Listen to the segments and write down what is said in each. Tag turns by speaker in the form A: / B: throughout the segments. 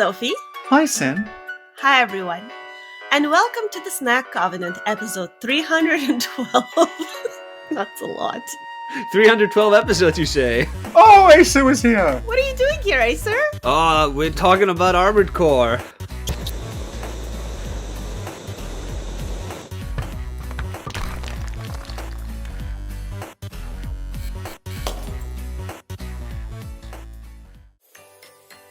A: Sophie.
B: Hi, Sin.
A: Hi, everyone. And welcome to the Snack Covenant, episode 312. That's a lot.
C: 312 episodes, you say?
B: Oh, Aesir was here!
A: What are you doing here, Aesir?
C: We're talking about Armored Core.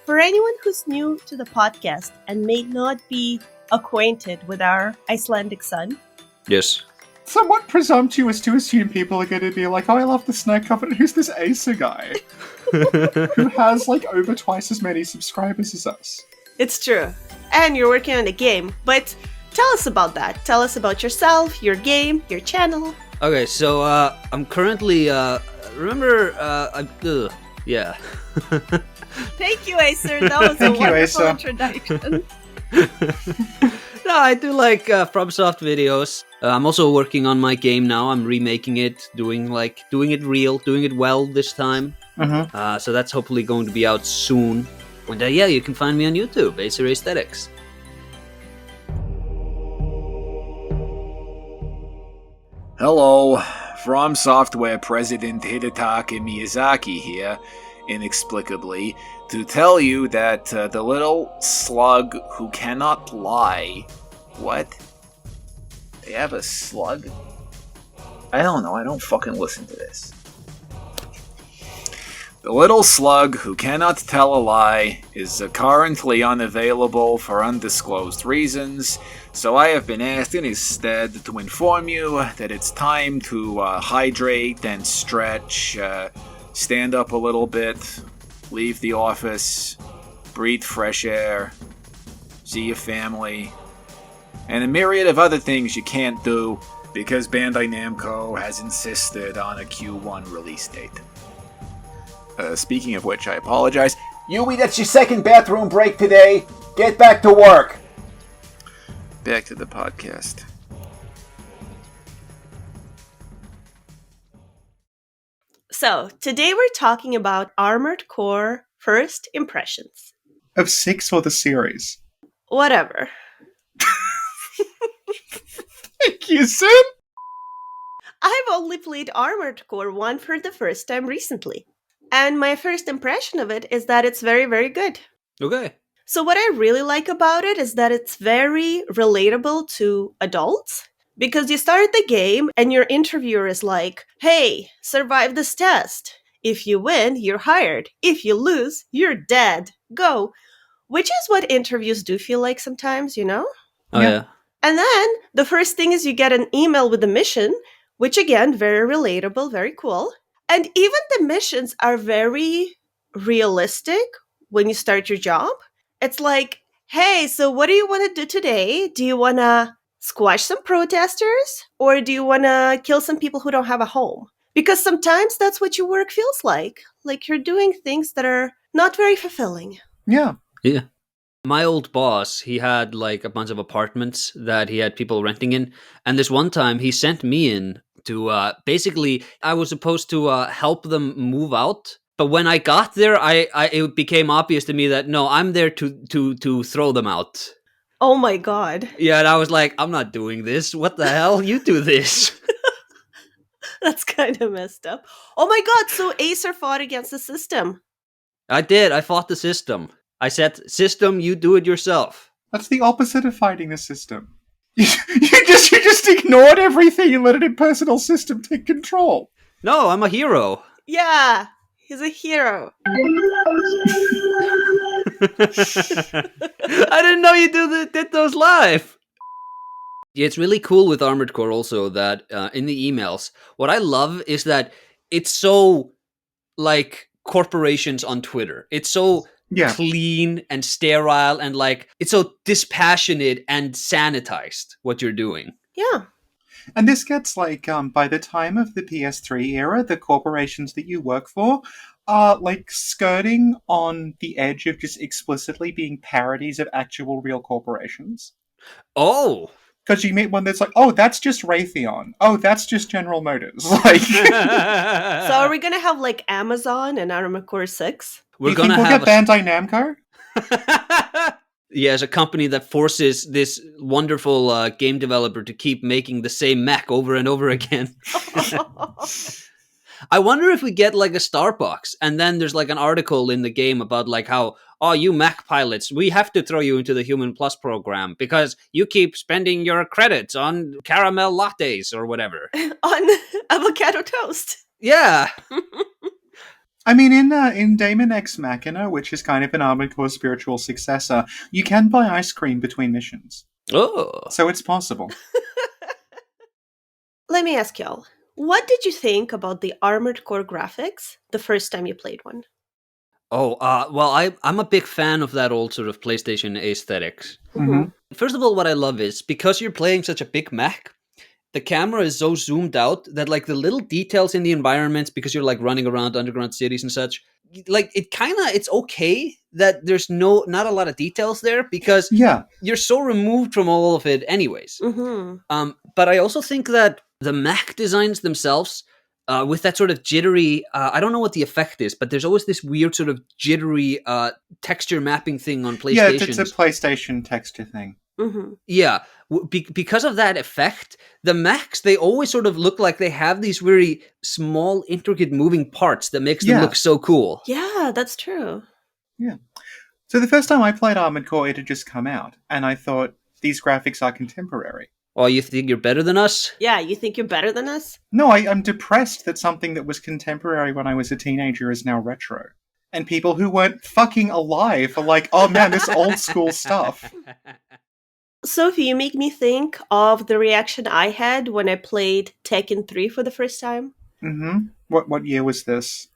A: For anyone who's new to the podcast and may not be acquainted with our Icelandic son.
C: Yes.
B: Somewhat presumptuous to assume people are going to be like, oh, I love the Snack Covenant, who's this Aesir guy? Who has, over twice as many subscribers as us.
A: It's true. And you're working on a game, but tell us about that. Tell us about yourself, your game, your channel.
C: Okay, so, I'm currently, yeah.
A: Thank you, Aesir. That was a wonderful introduction.
C: No, I do like FromSoft videos. I'm also working on my game now. I'm remaking it, doing it real, doing it well this time.
B: Mm-hmm.
C: So that's hopefully going to be out soon. And you can find me on YouTube, AesirAesthetics.
D: Hello, From Software President Hidetaka Miyazaki here, inexplicably, to tell you that the little slug who cannot lie... What? They have a slug? I don't know, I don't fucking listen to this. The little slug who cannot tell a lie is currently unavailable for undisclosed reasons, so I have been asked instead to inform you that it's time to hydrate and stretch, stand up a little bit, leave the office, breathe fresh air, see your family, and a myriad of other things you can't do because Bandai Namco has insisted on a Q1 release date. Speaking of which, I apologize. Yui, that's your second bathroom break today. Get back to work. Back to the podcast.
A: So, today we're talking about Armored Core first impressions.
B: Of 6 or the series?
A: Whatever.
B: Thank you, Sin!
A: I've only played Armored Core 1 for the first time recently. And my first impression of it is that it's very, very good.
C: Okay.
A: So what I really like about it is that it's very relatable to adults. Because you start the game and your interviewer is like, hey, survive this test. If you win, you're hired. If you lose, you're dead. Go. Which is what interviews do feel like sometimes, you know?
C: Oh, yeah.
A: And then the first thing is you get an email with a mission, which again, very relatable, very cool. And even the missions are very realistic when you start your job. It's like, hey, so what do you want to do today? Do you want to squash some protesters? Or do you want to kill some people who don't have a home? Because sometimes that's what your work feels like. Like you're doing things that are not very fulfilling.
B: Yeah.
C: Yeah. My old boss, he had a bunch of apartments that he had people renting in. And this one time he sent me in to basically, I was supposed to help them move out. But when I got there, it became obvious to me that, no, I'm there to throw them out.
A: Oh my god.
C: Yeah, and I was like, I'm not doing this. What the hell? You do this.
A: That's kind of messed up. Oh my god, so Aesir fought against the system.
C: I did. I fought the system. I said, system, you do it yourself.
B: That's the opposite of fighting the system. You just ignored everything and let an impersonal system take control.
C: No, I'm a hero.
A: Yeah, he's a hero.
C: I didn't know you did those live. Yeah, it's really cool with Armored Core also that in the emails, what I love is that it's so corporations on Twitter. It's so clean and sterile and it's so dispassionate and sanitized what you're doing.
A: Yeah.
B: And this gets by the time of the PS3 era, the corporations that you work for are skirting on the edge of just explicitly being parodies of actual real corporations.
C: Oh.
B: Because you meet one that's oh, that's just Raytheon. Oh, that's just General Motors. So
A: are we going to have Amazon and Armored Core 6?
B: Do you think we'll get Bandai Namco?
C: Yeah, as a company that forces this wonderful game developer to keep making the same mech over and over again. I wonder if we get like a Starbucks and then there's like an article in the game about like how, oh, you Mac pilots, we have to throw you into the Human Plus program because you keep spending your credits on caramel lattes or whatever.
A: On avocado toast.
C: Yeah.
B: I mean, in Daemon X Machina, which is kind of an Armored Core spiritual successor, you can buy ice cream between missions.
C: Oh.
B: So it's possible.
A: Let me ask y'all, what did you think about the Armored Core graphics the first time you played one?
C: Oh, well, I'm a big fan of that old sort of PlayStation aesthetics.
B: Mhm.
C: First of all, what I love is because you're playing such a big mech, the camera is so zoomed out that like the little details in the environments, because you're like running around underground cities and such, like it's okay that there's not a lot of details there because
B: Yeah.
C: you're so removed from all of it anyways.
A: Mm-hmm.
C: But I also think that the mech designs themselves, with that sort of jittery, I don't know what the effect is, but there's always this weird sort of jittery texture mapping thing on PlayStation.
B: Yeah, it's a PlayStation texture thing.
A: Mm-hmm.
C: Yeah, because of that effect, the mechs, they always sort of look like they have these very small, intricate moving parts that makes them
B: Yeah.
C: look so cool.
A: Yeah, that's true.
B: Yeah. So the first time I played Armored Core, it had just come out, and I thought, these graphics are contemporary.
C: Oh, you think you're better than us?
A: Yeah, you think you're better than us?
B: No, I'm depressed that something that was contemporary when I was a teenager is now retro. And people who weren't fucking alive are like, oh man, this old school stuff.
A: Sophie, you make me think of the reaction I had when I played Tekken 3 for the first time.
B: Mm-hmm. What year was this?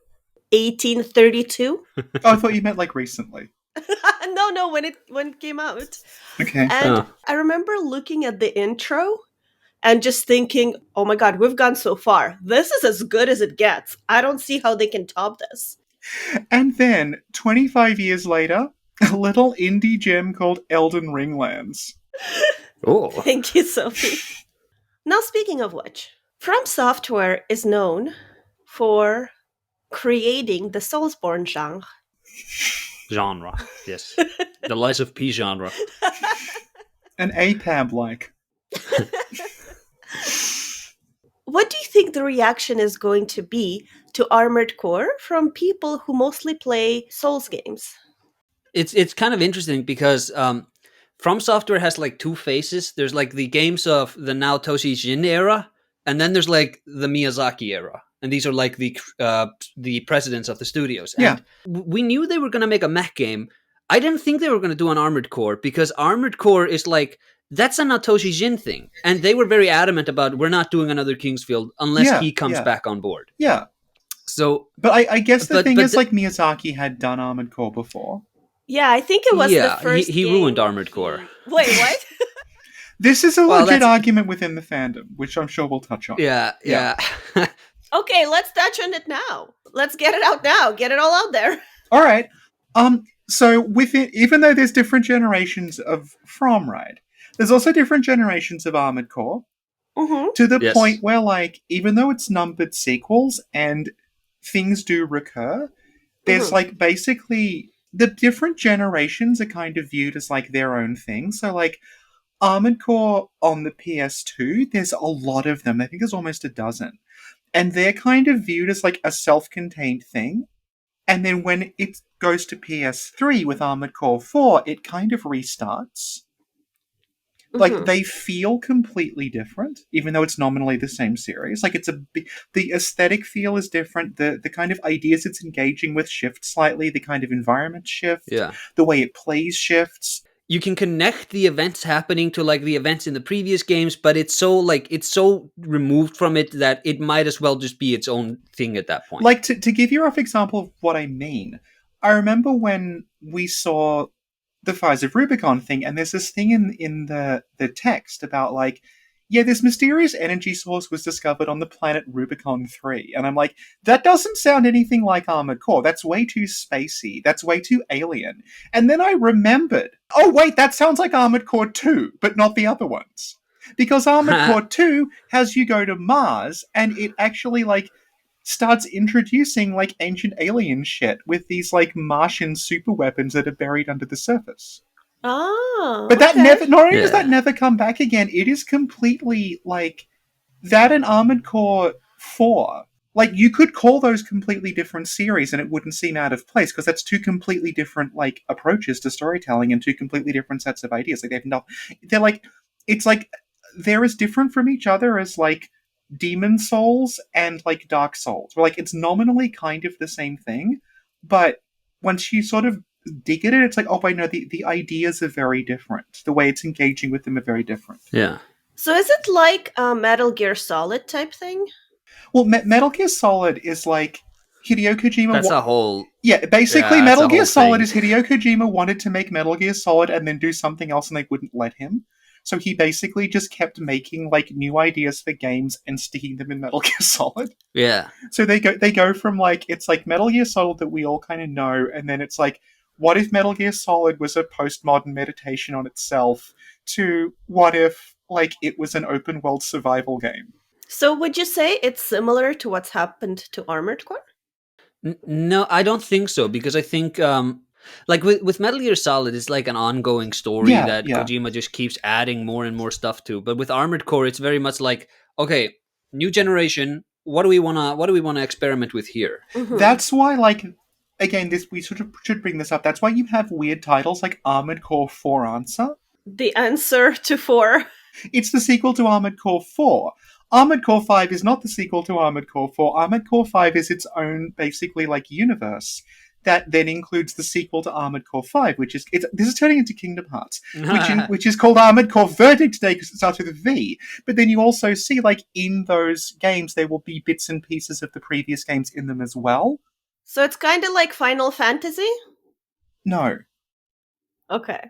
A: 1832.
B: Oh, I thought you meant like recently.
A: No, when it came out.
B: Okay.
A: And I remember looking at the intro and just thinking, oh my god, we've gone so far. This is as good as it gets. I don't see how they can top this.
B: And then, 25 years later, a little indie gem called Elden Ring lands.
C: Oh.
A: Thank you, Sophie. Now, speaking of which, From Software is known for creating the Soulsborne
C: Genre, yes. The Lies of P genre.
B: An APAB-like.
A: What do you think the reaction is going to be to Armored Core from people who mostly play Souls games?
C: It's kind of interesting because From Software has like two phases. There's like the games of the now Toshi Jin era, and then there's like the Miyazaki era. And these are like the presidents of the studios.
B: Yeah.
C: And we knew they were going to make a mech game. I didn't think they were going to do an Armored Core because Armored Core is like, that's a Natoshi Jin thing. And they were very adamant about, we're not doing another Kingsfield unless he comes back on board.
B: Yeah.
C: So,
B: but I guess the thing is, like, Miyazaki had done Armored Core before.
A: Yeah, I think it was the first
C: he ruined Armored Core.
A: Wait, what?
B: This is a legit argument within the fandom, which I'm sure we'll touch on.
C: Yeah.
A: Okay, let's touch on it now. Let's get it out now. Get it all out there.
B: All right. So within, even though there's different generations of From, right, there's also different generations of Armored Core.
A: Mm-hmm.
B: To the point where, like, even though it's numbered sequels and things do recur, there's like basically the different generations are kind of viewed as like their own thing. So like Armored Core on the PS2, there's a lot of them. I think there's almost a dozen. And they're kind of viewed as like a self-contained thing. And then when it goes to PS3 with Armored Core 4, it kind of restarts. Like, they feel completely different, even though it's nominally the same series. Like, the aesthetic feel is different. The kind of ideas it's engaging with shift slightly. The kind of environment shift.
C: Yeah.
B: The way it plays shifts.
C: You can connect the events happening to like the events in the previous games, but it's so removed from it that it might as well just be its own thing at that point.
B: Like, to give you a rough example of what I mean, I remember when we saw the Fires of Rubicon thing, and there's this thing in the text about like, yeah, this mysterious energy source was discovered on the planet Rubicon 3. And I'm like, that doesn't sound anything like Armored Core. That's way too spacey. That's way too alien. And then I remembered, oh wait, that sounds like Armored Core 2, but not the other ones. Because Armored Core 2 has you go to Mars, and it actually like starts introducing like ancient alien shit with these like Martian super weapons that are buried under the surface.
A: Oh,
B: But that
A: okay.
B: never, not only does
C: Yeah.
B: that never come back again, it is completely like that and Armored Core 4. Like, you could call those completely different series and it wouldn't seem out of place because that's two completely different, like, approaches to storytelling and two completely different sets of ideas. Like, they're like, it's like, they're as different from each other as, like, Demon Souls and, like, Dark Souls. Where, like, it's nominally kind of the same thing, but once you sort of dig at it, it's like, oh, wait, no, the ideas are very different. The way it's engaging with them are very different.
C: Yeah.
A: So is it like a Metal Gear Solid type thing?
B: Well, Metal Gear Solid is like Hideo Kojima.
C: That's a whole.
B: Yeah, basically,
C: Yeah, that's
B: Metal
C: a
B: Gear
C: whole
B: Solid
C: thing.
B: is Hideo Kojima wanted to make Metal Gear Solid and then do something else, and they wouldn't let him. So he basically just kept making like new ideas for games and sticking them in Metal Gear Solid.
C: Yeah.
B: So they go from like it's like Metal Gear Solid that we all kind of know, and then it's like, what if Metal Gear Solid was a postmodern meditation on itself? To what if like it was an open world survival game?
A: So would you say it's similar to what's happened to Armored Core?
C: No, I don't think so because I think like with Metal Gear Solid, it's like an ongoing story
B: Yeah,
C: that
B: yeah.
C: Kojima just keeps adding more and more stuff to. But with Armored Core, it's very much like, okay, new generation. What do we wanna experiment with here?
A: Mhm.
B: That's why, like, again, this we sort of should bring this up. That's why you have weird titles like Armored Core 4 Answer.
A: The answer to 4.
B: It's the sequel to Armored Core 4. Armored Core 5 is not the sequel to Armored Core 4. Armored Core 5 is its own, basically, like, universe that then includes the sequel to Armored Core 5, which is this is turning into Kingdom Hearts, which is called Armored Core Verdict today because it starts with a V. But then you also see, like, in those games, there will be bits and pieces of the previous games in them as well.
A: So it's kind of like Final Fantasy?
B: No.
A: Okay.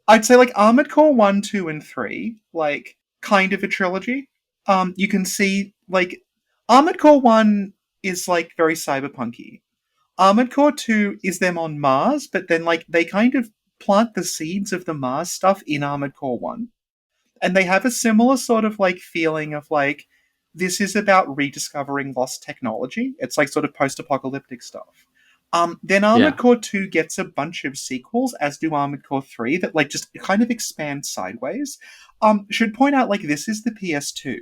B: I'd say like Armored Core 1, 2, and 3, like kind of a trilogy. You can see like Armored Core 1 is like very cyberpunky. Armored Core 2 is them on Mars, but then like they kind of plant the seeds of the Mars stuff in Armored Core 1. And they have a similar sort of like feeling of like this is about rediscovering lost technology. It's like sort of post-apocalyptic stuff. Then Armored
C: Yeah.
B: Core 2 gets a bunch of sequels, as do Armored Core 3, that like just kind of expand sideways. Should point out like this is the PS2.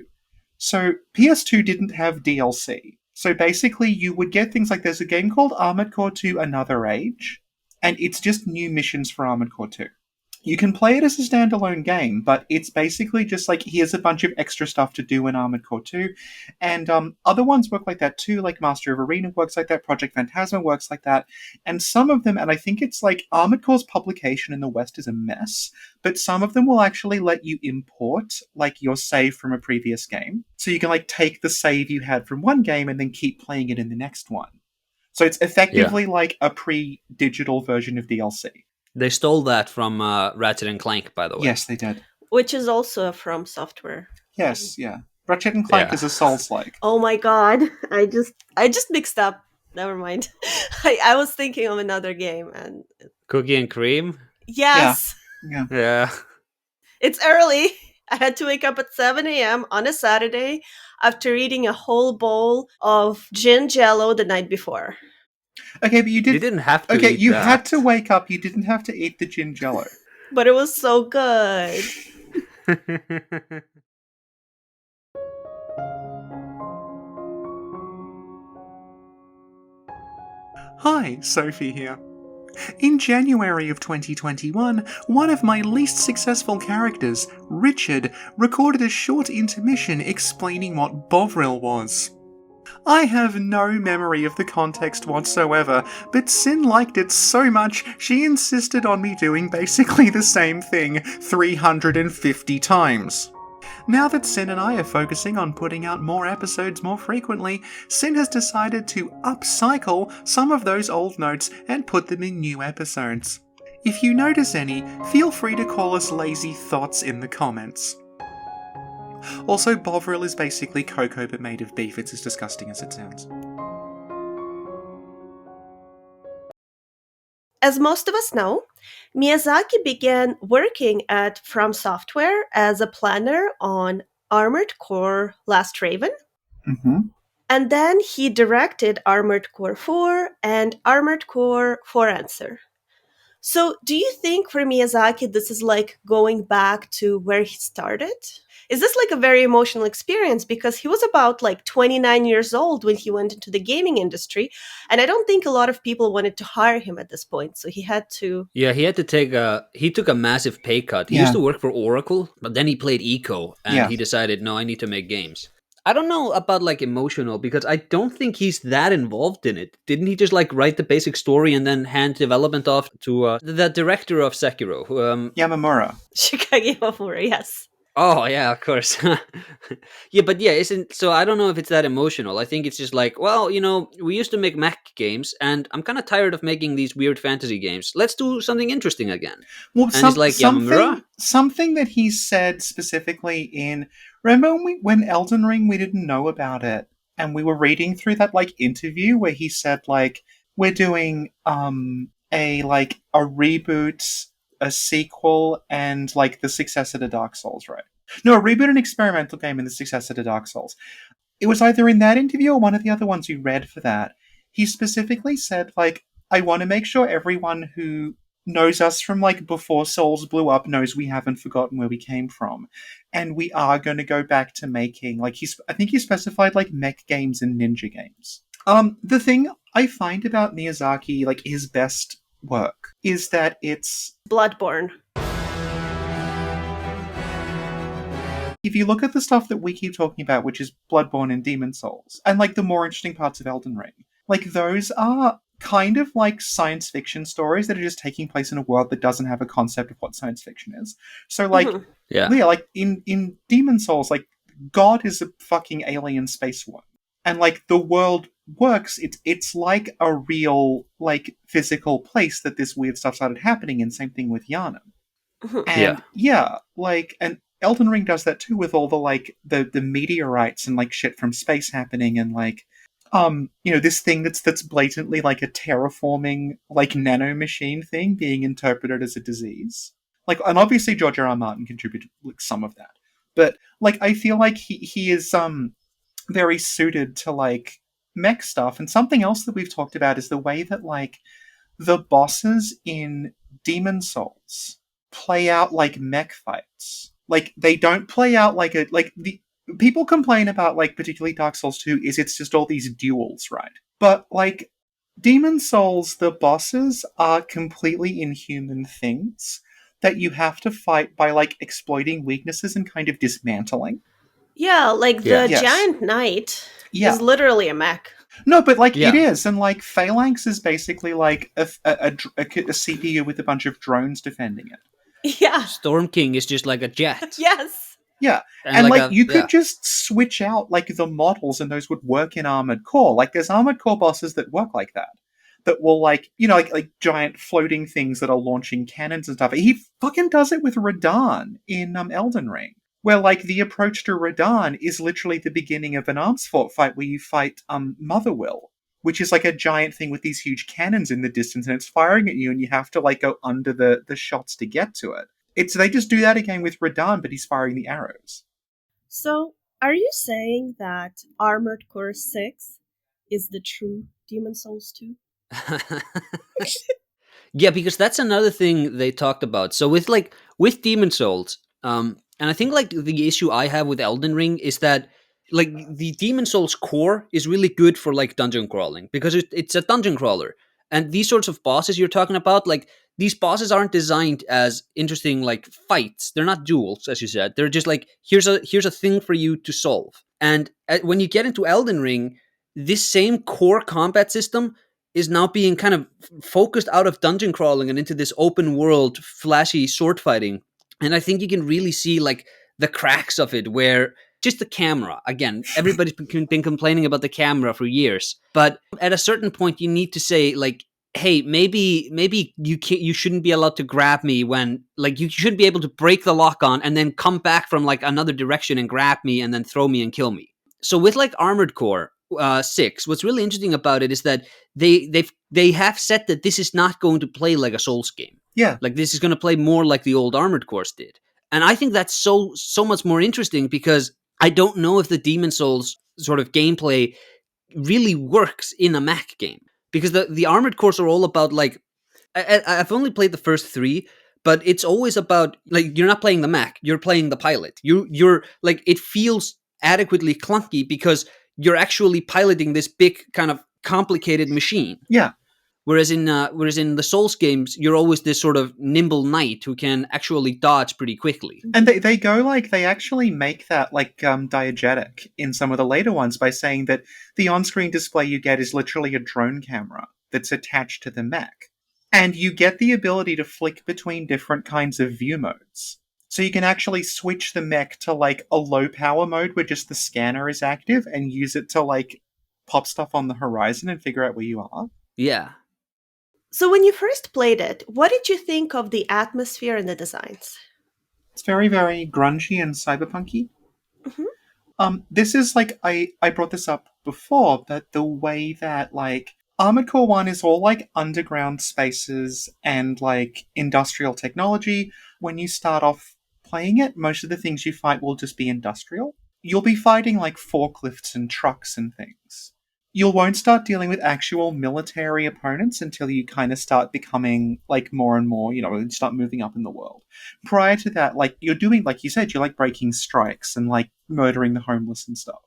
B: So PS2 didn't have DLC. So basically you would get things like there's a game called Armored Core 2 Another Age, and it's just new missions for Armored Core 2. You can play it as a standalone game, but it's basically just like here's a bunch of extra stuff to do in Armored Core 2. And other ones work like that too, like Master of Arena works like that, Project Phantasma works like that. And some of them, and I think it's like Armored Core's publication in the West is a mess, but some of them will actually let you import like your save from a previous game. So you can like take the save you had from one game and then keep playing it in the next one. So it's effectively like a pre-digital version of DLC.
C: They stole that from Ratchet and Clank, by the way.
B: Yes, they did.
A: Which is also from Software.
B: Yes, yeah. Ratchet and Clank
C: Yeah.
B: is a Souls-like.
A: Oh my god. I just mixed up. Never mind. I was thinking of another game and
C: Cookie and Cream.
A: yes.
B: Yeah.
C: Yeah.
A: It's early. I had to wake up at 7 a.m. on a Saturday after eating a whole bowl of gin jello the night before.
B: Okay, but you
C: You didn't have to.
B: Okay,
C: eat
B: you
C: that.
B: had to wake up. You didn't have to eat the gin jello.
A: But it was so good.
B: Hi, Sophie here. In January of 2021, one of my least successful characters, Richard, recorded a short intermission explaining what Bovril was. I have no memory of the context whatsoever, but Sin liked it so much she insisted on me doing basically the same thing 350 times. Now that Sin and I are focusing on putting out more episodes more frequently, Sin has decided to upcycle some of those old notes and put them in new episodes. If you notice any, feel free to call us lazy thoughts in the comments. Also, Bovril is basically cocoa but made of beef. It's as disgusting as it sounds.
A: As most of us know, Miyazaki began working at From Software as a planner on Armored Core Last Raven.
B: Mm-hmm.
A: And then he directed Armored Core 4 and Armored Core 4 Answer. So, do you think for Miyazaki this is like going back to where he started? Is this like a very emotional experience because he was about like 29 years old when he went into the gaming industry, and I don't think a lot of people wanted to hire him at this point, so he had to.
C: Yeah, he took a massive pay cut. He
B: Yeah.
C: used to work for Oracle, but then he played Eco and
B: Yeah.
C: he decided, no, I need to make games. I don't know about like emotional because I don't think he's that involved in it. Didn't he just like write the basic story and then hand development off to the director of Sekiro?
B: Yamamura.
A: Shikage Mamura, yes.
C: Oh yeah, of course. Yeah, but yeah, isn't so? I don't know if it's that emotional. I think it's just like, well, we used to make mech games, and I'm kind of tired of making these weird fantasy games. Let's do something interesting again.
B: Well,
C: And it's like Yamamura.
B: something that he said specifically in. Remember when Elden Ring, we didn't know about it, and we were reading through that like interview where he said like we're doing a reboot, a sequel, and like the successor to Dark Souls, right? No, a reboot, an experimental game, and the successor to Dark Souls. It was either in that interview or one of the other ones you read for that. He specifically said like, I want to make sure everyone who knows us from like before Souls blew up knows we haven't forgotten where we came from, and we are going to go back to making like I think he specified like mech games and ninja games. The thing I find about Miyazaki, like his best work, is that it's
A: Bloodborne.
B: if you look at the stuff that we keep talking about, which is Bloodborne and Demon Souls, and like the more interesting parts of Elden Ring, like those are kind of like science fiction stories that are just taking place in a world that doesn't have a concept of what science fiction is. So like,
C: Yeah.
B: like in Demon Souls, like God is a fucking alien space worm, and like the world works. It's like a real like physical place that this weird stuff started happening in. Same thing with Yana. And and Elden Ring does that too with all the like the meteorites and like shit from space happening and like this thing that's blatantly like a terraforming like nano machine thing being interpreted as a disease. Like, and obviously George R. R. Martin contributed like some of that. But like I feel like he is very suited to like mech stuff. And something else that we've talked about is the way that like the bosses in Demon Souls play out like mech fights. Like they don't play out like the people complain about like particularly Dark Souls 2 is it's just all these duels, right? But like Demon Souls, the bosses are completely inhuman things that you have to fight by like exploiting weaknesses and kind of dismantling.
A: Yeah, like the
B: Yes.
A: giant knight
B: Yeah.
A: is literally a mech.
B: No, but like
C: Yeah.
B: it is, and like Phalanx is basically like a CPU with a bunch of drones defending it.
A: Yeah.
C: Storm King is just like a jet.
A: Yes.
B: Yeah, and like you could just switch out like the models, and those would work in Armored Core. Like there's Armored Core bosses that work like that. That will like like giant floating things that are launching cannons and stuff. He fucking does it with Radahn in Elden Ring, where like the approach to Radahn is literally the beginning of an arms fight where you fight Motherwill, which is like a giant thing with these huge cannons in the distance, and it's firing at you, and you have to like go under the shots to get to it. They just do that again with Radahn, but he's firing the arrows.
A: So, are you saying that Armored Core 6 is the true Demon Souls 2?
C: Yeah, because that's another thing they talked about. So with Demon Souls, and I think like the issue I have with Elden Ring is that like the Demon Souls core is really good for like dungeon crawling because it's a dungeon crawler, and these sorts of bosses you're talking about, like these bosses aren't designed as interesting like fights. They're not duels, as you said. They're just like here's a thing for you to solve. And when you get into Elden Ring, this same core combat system is now being kind of focused out of dungeon crawling and into this open world, flashy sword fighting. And I think you can really see like the cracks of it where just the camera, again, everybody's been complaining about the camera for years. But at a certain point, you need to say like, hey, maybe you shouldn't be allowed to grab me when like you shouldn't be able to break the lock on and then come back from like another direction and grab me and then throw me and kill me. So with like Armored Core 6, what's really interesting about it is that they have said that this is not going to play like a Souls game.
B: Yeah,
C: like this is going to play more like the old Armored Cores did, and I think that's so much more interesting because I don't know if the Demon Souls sort of gameplay really works in a mech game, because the armored cores are all about like I've only played the first 3, but it's always about like you're not playing the mech, you're playing the pilot. You're like, it feels adequately clunky because you're actually piloting this big kind of complicated machine.
B: Yeah.
C: Whereas in the Souls games, you're always this sort of nimble knight who can actually dodge pretty quickly.
B: And they go like, they actually make that like diegetic in some of the later ones by saying that the on-screen display you get is literally a drone camera that's attached to the mech. And you get the ability to flick between different kinds of view modes. So you can actually switch the mech to like a low power mode where just the scanner is active and use it to like pop stuff on the horizon and figure out where you are.
C: Yeah.
A: So when you first played it, what did you think of the atmosphere and the designs?
B: It's very, very grungy and cyberpunky.
A: Mm-hmm.
B: This is like, I brought this up before, but the way that like Armored Core 1 is all like underground spaces and like industrial technology. When you start off playing it, most of the things you fight will just be industrial. You'll be fighting like forklifts and trucks and things. You won't start dealing with actual military opponents until you kind of start becoming like more and more, start moving up in the world. Prior to that, like you're doing, like you said, you're like breaking strikes and like murdering the homeless and stuff.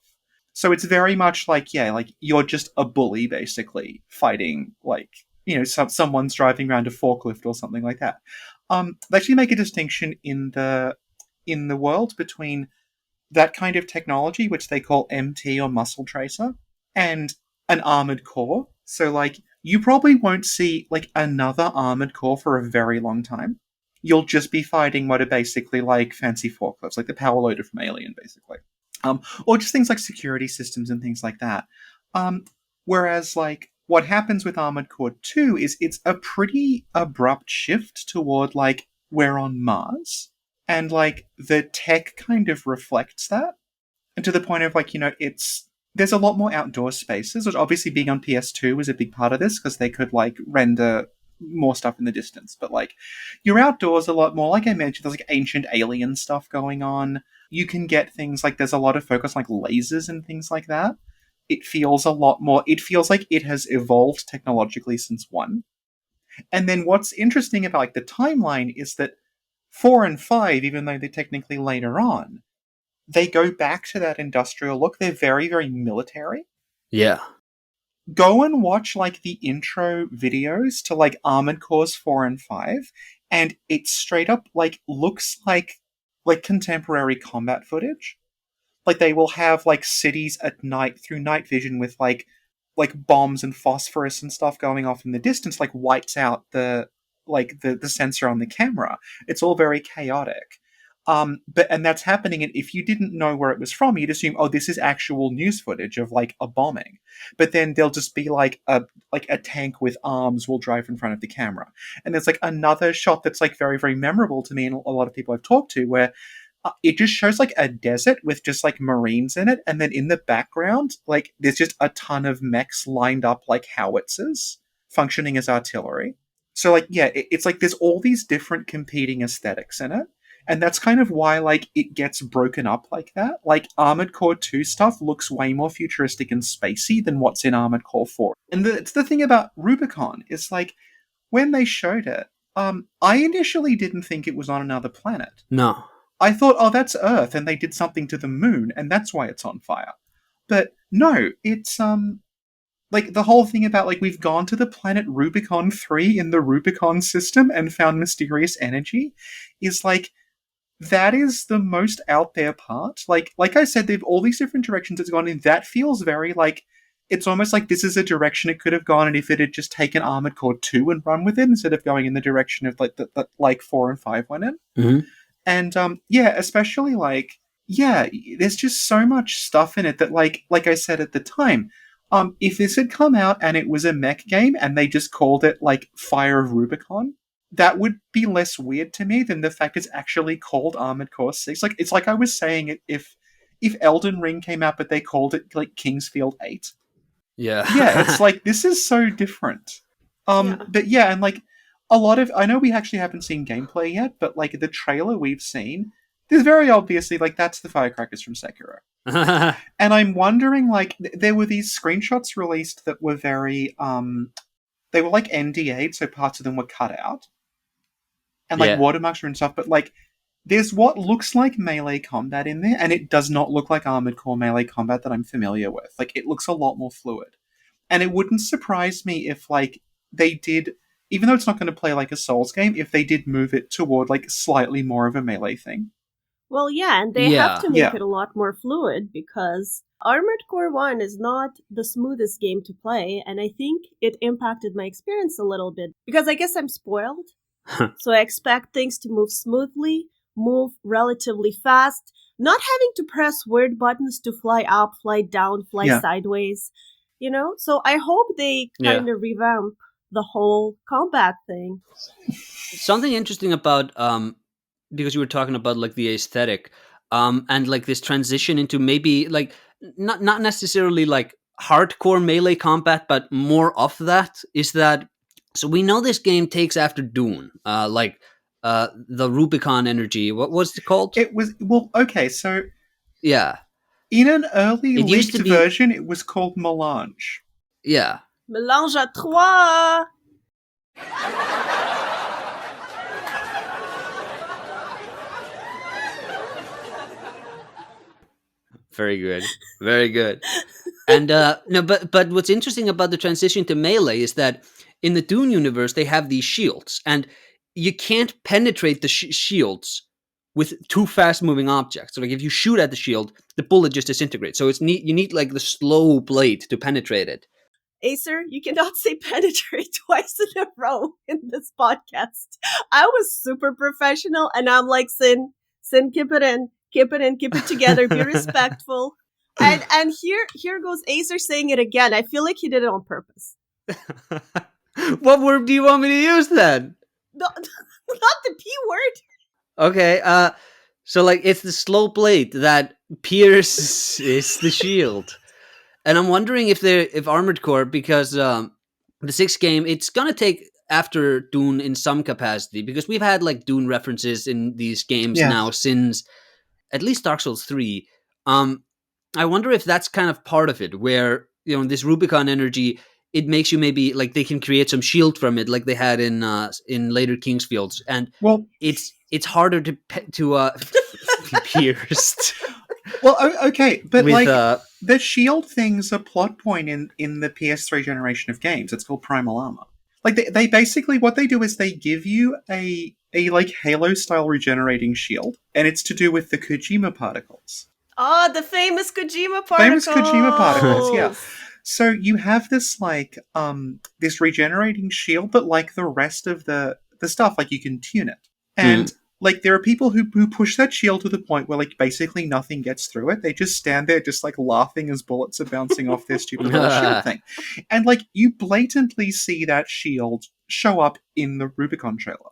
B: So it's very much like, yeah, like you're just a bully basically fighting like, someone's driving around a forklift or something like that. They actually make a distinction in the world between that kind of technology, which they call MT or muscle tracer, and an armored core. So like you probably won't see like another armored core for a very long time. You'll just be fighting what are basically like fancy forklifts, like the power loader from Alien, basically. Or just things like security systems and things like that. Whereas like what happens with Armored Core 2 is it's a pretty abrupt shift toward like we're on Mars. And like the tech kind of reflects that. And to the point of like, there's a lot more outdoor spaces, which obviously being on PS2 was a big part of this because they could like render more stuff in the distance. But like you're outdoors a lot more. Like I mentioned, there's like ancient alien stuff going on. You can get things like there's a lot of focus on like lasers and things like that. It feels like it has evolved technologically since 1. And then what's interesting about like the timeline is that 4 and 5, even though they're technically later on, they go back to that industrial look. They're very, very military.
C: Yeah.
B: Go and watch like the intro videos to like Armored Cores 4 and 5, and it straight up like looks like contemporary combat footage. Like they will have like cities at night through night vision with like bombs and phosphorus and stuff going off in the distance, like whites out the sensor on the camera. It's all very chaotic. And that's happening, and if you didn't know where it was from, you'd assume, oh, this is actual news footage of like a bombing. But then there'll just be like a tank with arms will drive in front of the camera. And there's like another shot that's like very, very memorable to me and a lot of people I've talked to, where it just shows like a desert with just like Marines in it, and then in the background, like there's just a ton of mechs lined up like howitzers functioning as artillery. So like, yeah, it's like there's all these different competing aesthetics in it. And that's kind of why, like, it gets broken up like that. Like, Armored Core 2 stuff looks way more futuristic and spacey than what's in Armored Core 4. And it's the thing about Rubicon, is, like, when they showed it, I initially didn't think it was on another planet.
C: No.
B: I thought, oh, that's Earth, and they did something to the moon, and that's why it's on fire. But, no, it's, like, the whole thing about, like, we've gone to the planet Rubicon 3 in the Rubicon system and found mysterious energy is, like, that is the most out there part. Like I said, they've all these different directions it's gone in. That feels very like, it's almost like this is a direction it could have gone in if it had just taken Armored Core 2 and run with it instead of going in the direction of like that like 4 and 5 went in.
C: Mm-hmm.
B: And yeah, especially like, yeah, there's just so much stuff in it that like I said at the time, if this had come out and it was a mech game and they just called it like Fire of Rubicon, that would be less weird to me than the fact it's actually called Armored Core 6. Like, it's like I was saying, if Elden Ring came out but they called it like Kingsfield 8.
C: Yeah.
B: Yeah, it's like, this is so different.
A: Yeah.
B: But yeah, and like, a lot of, I know we actually haven't seen gameplay yet, but like the trailer we've seen there's very obviously, like, that's the firecrackers from Sekiro. And I'm wondering, like, there were these screenshots released that were very, they were like NDA'd, so parts of them were cut out. And, like,
C: Yeah.
B: watermarks and stuff, but, like, there's what looks like melee combat in there, and it does not look like Armored Core melee combat that I'm familiar with. Like, it looks a lot more fluid. And it wouldn't surprise me if, like, they did, even though it's not going to play like a Souls game, if they did move it toward, like, slightly more of a melee thing.
A: Well, yeah, and they have
C: Yeah.
A: to make
B: Yeah.
A: it a lot more fluid because Armored Core 1 is not the smoothest game to play, and I think it impacted my experience a little bit because I guess I'm spoiled. So I expect things to move smoothly, move relatively fast, not having to press weird buttons to fly up, fly down, fly
B: Yeah.
A: sideways, you know? So I hope they kind of revamp the whole combat thing.
C: Something interesting about because you were talking about like the aesthetic and like this transition into maybe like not necessarily like hardcore melee combat, but more of that is that. So we know this game takes after Dune, the Rubicon energy. What was it called?
B: It was, well, okay, so
C: Yeah,
B: in an early
C: It used
B: leaked
C: to be-
B: version, it was called Melange.
C: yeah.
A: Mélange à trois!
C: Very good. Very good. And no, but what's interesting about the transition to melee is that in the Dune universe they have these shields, and you can't penetrate the shields with too fast moving objects. So like if you shoot at the shield, the bullet just disintegrates. So you need like the slow blade to penetrate it.
A: Aesir, you cannot say penetrate twice in a row in this podcast. I was super professional, and I'm like, Sin, keep it in, keep it together, be respectful. And here goes Aesir saying it again. I feel like he did it on purpose.
C: What word do you want me to use then?
A: No, not the P word.
C: Okay, so like it's the slow blade that pierces the shield. And I'm wondering if Armored Core, because the sixth game, it's gonna take after Dune in some capacity, because we've had like Dune references in these games now since at least Dark Souls 3. I wonder if that's kind of part of it, where this Rubicon energy, it makes you maybe like they can create some shield from it, like they had in later Kingsfields, and it's harder to be pierced.
B: Well, okay, but
C: With,
B: like the shield thing's a plot point in the PS3 generation of games. It's called Primal Armor. Like they basically, what they do is they give you a like Halo style regenerating shield, and it's to do with the Kojima particles.
A: Oh, the famous Kojima particles.
B: Yeah. So you have this like this regenerating shield, but like the rest of the stuff, like you can tune it. And like there are people who push that shield to the point where like basically nothing gets through it. They just stand there just like laughing as bullets are bouncing off their stupid little shield thing. And like you blatantly see that shield show up in the Rubicon trailer.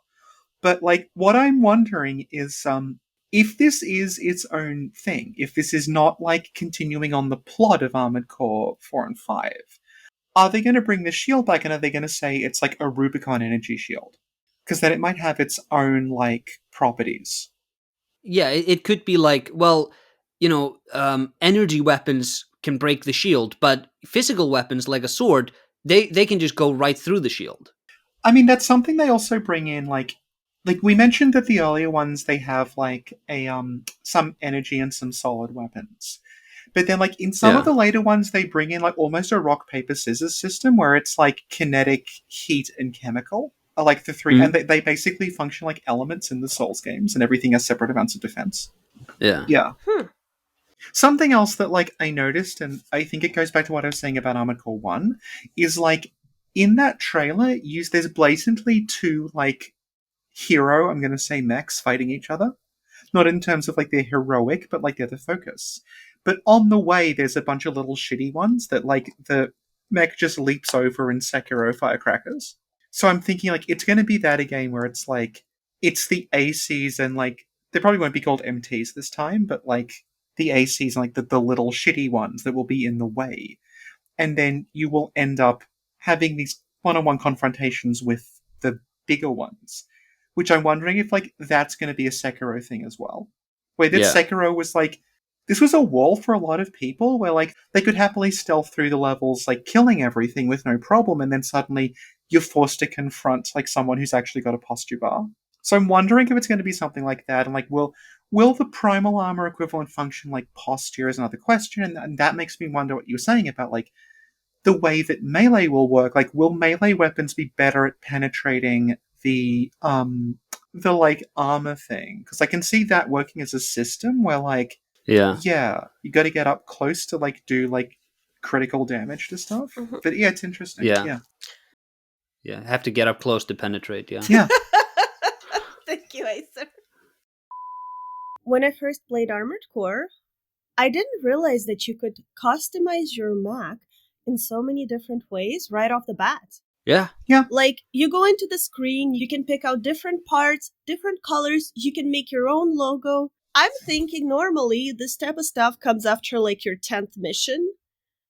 B: But like what I'm wondering is if this is its own thing, if this is not like continuing on the plot of Armored Core 4 and 5, are they going to bring the shield back and are they going to say it's like a Rubicon energy shield? Because then it might have its own like properties.
C: Yeah, it could be like, well, energy weapons can break the shield, but physical weapons like a sword, they can just go right through the shield.
B: I mean, that's something they also bring in, like we mentioned that the earlier ones, they have like a some energy and some solid weapons. But then like in some of the later ones, they bring in like almost a rock, paper, scissors system where it's like kinetic, heat, and chemical. Like the three, and they basically function like elements in the Souls games, and everything has separate amounts of defense. Yeah. Something else that like I noticed, and I think it goes back to what I was saying about Armored Core 1, is like in that trailer, there's blatantly two like hero, I'm going to say mechs fighting each other. Not in terms of like they're heroic, but like they're the focus. But on the way, there's a bunch of little shitty ones that like the mech just leaps over in Sekiro firecrackers. So I'm thinking like it's going to be that again where it's like it's the ACs and like they probably won't be called MTs this time, but like the ACs and like the little shitty ones that will be in the way. And then you will end up having these one-on-one confrontations with the bigger ones, which I'm wondering if like that's going to be a Sekiro thing as well. Where that
C: Yeah.
B: Sekiro was like, this was a wall for a lot of people where like they could happily stealth through the levels, like killing everything with no problem, and then suddenly you're forced to confront like someone who's actually got a posture bar. So I'm wondering if it's going to be something like that, and like will the primal armor equivalent function like posture is another question, and that makes me wonder what you were saying about like the way that melee will work. Like, will melee weapons be better at penetrating the like armor thing? Because I can see that working as a system where like
C: Yeah.
B: you got to get up close to like do like critical damage to stuff.
A: Mhm.
B: But yeah, it's interesting.
C: Yeah. Yeah. Have to get up close to penetrate. Yeah.
B: Yeah.
A: Thank you, Aesir. When I first played Armored Core, I didn't realize that you could customize your Mac in so many different ways right off the bat.
C: Yeah.
A: Like, you go into the screen, you can pick out different parts, different colors, you can make your own logo. I'm thinking normally this type of stuff comes after like your 10th mission.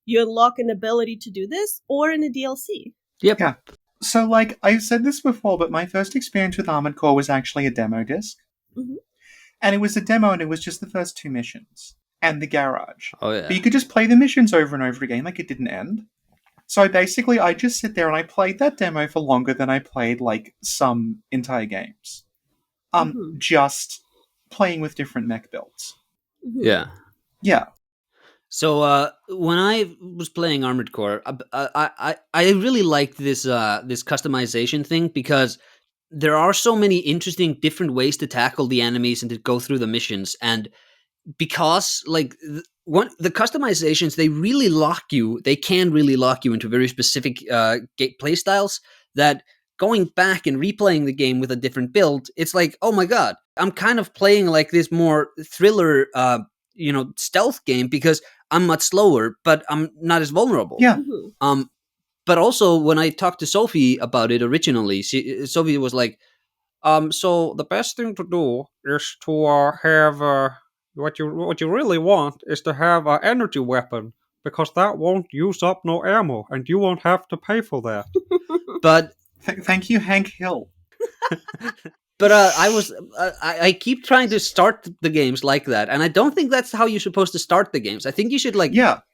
A: You unlock an ability to do this, or in a DLC.
C: Yep.
B: Yeah. So like I've said this before, but my first experience with Armored Core was actually a demo disc.
A: Mhm.
B: And it was a demo, and it was just the first 2 missions and the garage.
C: Oh yeah.
B: But you could just play the missions over and over again, like it didn't end. So basically, I just sit there and I played that demo for longer than I played like some entire games. Just playing with different mech builds.
A: Mhm.
C: Yeah.
B: Yeah.
C: So when I was playing Armored Core, I really liked this this customization thing because there are so many interesting different ways to tackle the enemies and to go through the missions, and because like the customizations, they can really lock you into very specific play styles that going back and replaying the game with a different build, it's like, oh my god, I'm kind of playing like this more thriller stealth game because I'm much slower, but I'm not as vulnerable.
B: Yeah.
A: Mhm.
C: But also when I talked to Sophie about it originally, Sophie was like, so the best thing to do is to have what you really want is to have an energy weapon, because that won't use up no ammo and you won't have to pay for that. But
B: Thank you, Hank Hill.
C: I keep trying to start the games like that, and I don't think that's how you're supposed to start the games. I think you should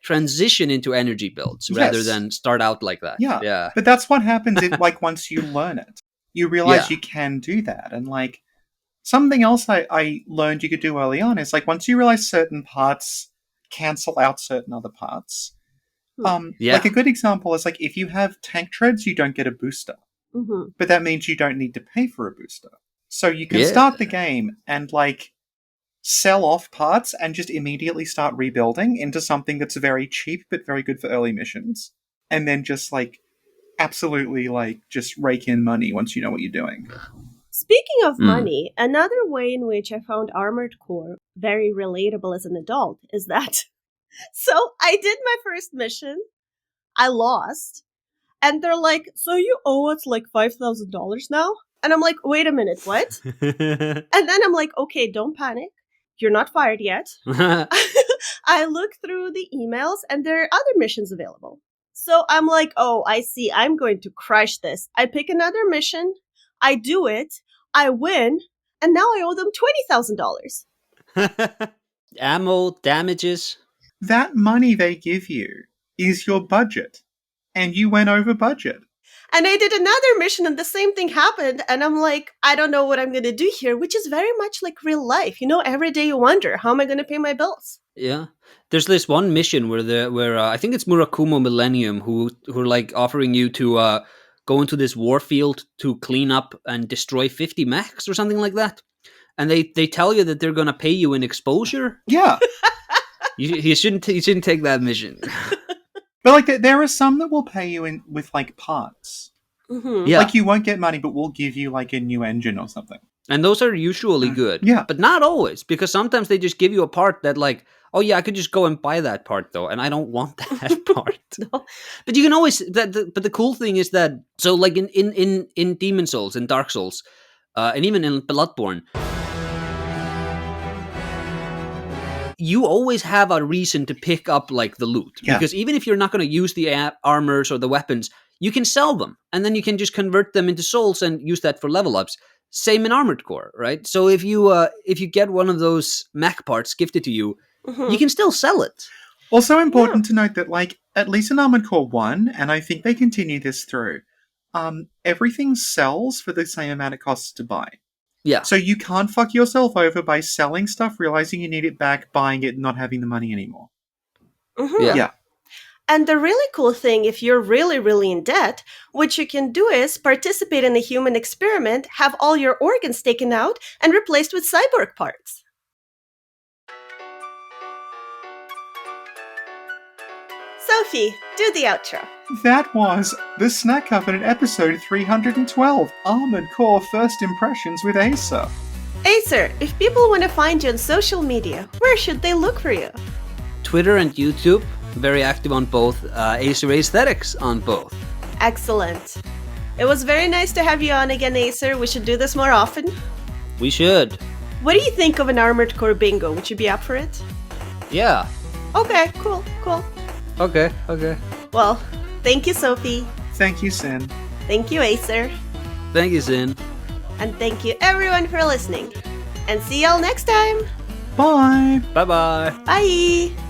C: transition into energy builds rather than start out like that.
B: Yeah. But that's what happens like once you learn it. You realize you can do that. And like something else I learned you could do early on is like once you realize certain parts cancel out certain other parts. Like a good example is like if you have tank treads, you don't get a booster.
A: Mhm.
B: But that means you don't need to pay for a booster. So you can start the game and like sell off parts and just immediately start rebuilding into something that's very cheap but very good for early missions. And then just like absolutely like just rake in money once you know what you're doing.
A: Speaking of money, another way in which I found Armored Core very relatable as an adult is that so I did my first mission, I lost, and they're like, so you owe us like $5,000 now? And I'm like, wait a minute, what? And then I'm like, okay, don't panic. You're not fired yet. I look through the emails and there are other missions available. So I'm like, oh, I see. I'm going to crush this. I pick another mission. I do it. I win. And now I owe them $20,000.
C: Ammo, damages.
B: That money they give you is your budget. And you went over budget.
A: And I did another mission and the same thing happened. And I'm like, I don't know what I'm going to do here, which is very much like real life. You know, every day you wonder, how am I going to pay my bills?
C: Yeah. There's this one mission where I think it's Murakumo Millennium who are like offering you to go into this warfield to clean up and destroy 50 mechs or something like that. And they tell you that they're going to pay you in exposure.
B: Yeah.
C: You shouldn't take that mission.
B: But like there are some that will pay you with like parts.
A: Mm-hmm.
C: Yeah.
B: Like you won't get money, but we'll give you like a new engine or something.
C: And those are usually good.
B: Yeah.
C: But not always, because sometimes they just give you a part that like, oh yeah, I could just go and buy that part though, and I don't want that part.
A: No.
C: But you can always but the cool thing is that so like in Demon Souls, in Dark Souls, and even in Bloodborne, you always have a reason to pick up like the loot.
B: Yeah.
C: Because even if you're not going to use the armors or the weapons, you can sell them, and then you can just convert them into souls and use that for level ups. Same in Armored Core, right? So if you get one of those mech parts gifted to you, you can still sell it.
B: Also important to note that, like, at least in Armored Core 1, and I think they continue this through, everything sells for the same amount it costs to buy.
C: Yeah.
B: So you can't fuck yourself over by selling stuff, realizing you need it back, buying it, and not having the money anymore.
C: Yeah.
A: And the really cool thing, if you're really, really in debt, what you can do is participate in a human experiment, have all your organs taken out, and replaced with cyborg parts. Sophie, do the outro.
B: That was The Snack Cabinet episode 312, Armored Core First Impressions with Aesir.
A: Aesir, if people want to find you on social media, where should they look for you?
C: Twitter and YouTube, very active on both. AesirAesthetics on both.
A: Excellent. It was very nice to have you on again, Aesir. We should do this more often.
C: We should.
A: What do you think of an Armored Core bingo? Would you be up for it?
C: Yeah.
A: Okay, cool.
C: Okay.
A: Well, thank you, Sophie.
B: Thank you, Sin.
A: Thank you, Aesir.
C: Thank you, Sin.
A: And thank you, everyone, for listening. And see y'all next time.
B: Bye!
C: Bye-bye.
A: Bye!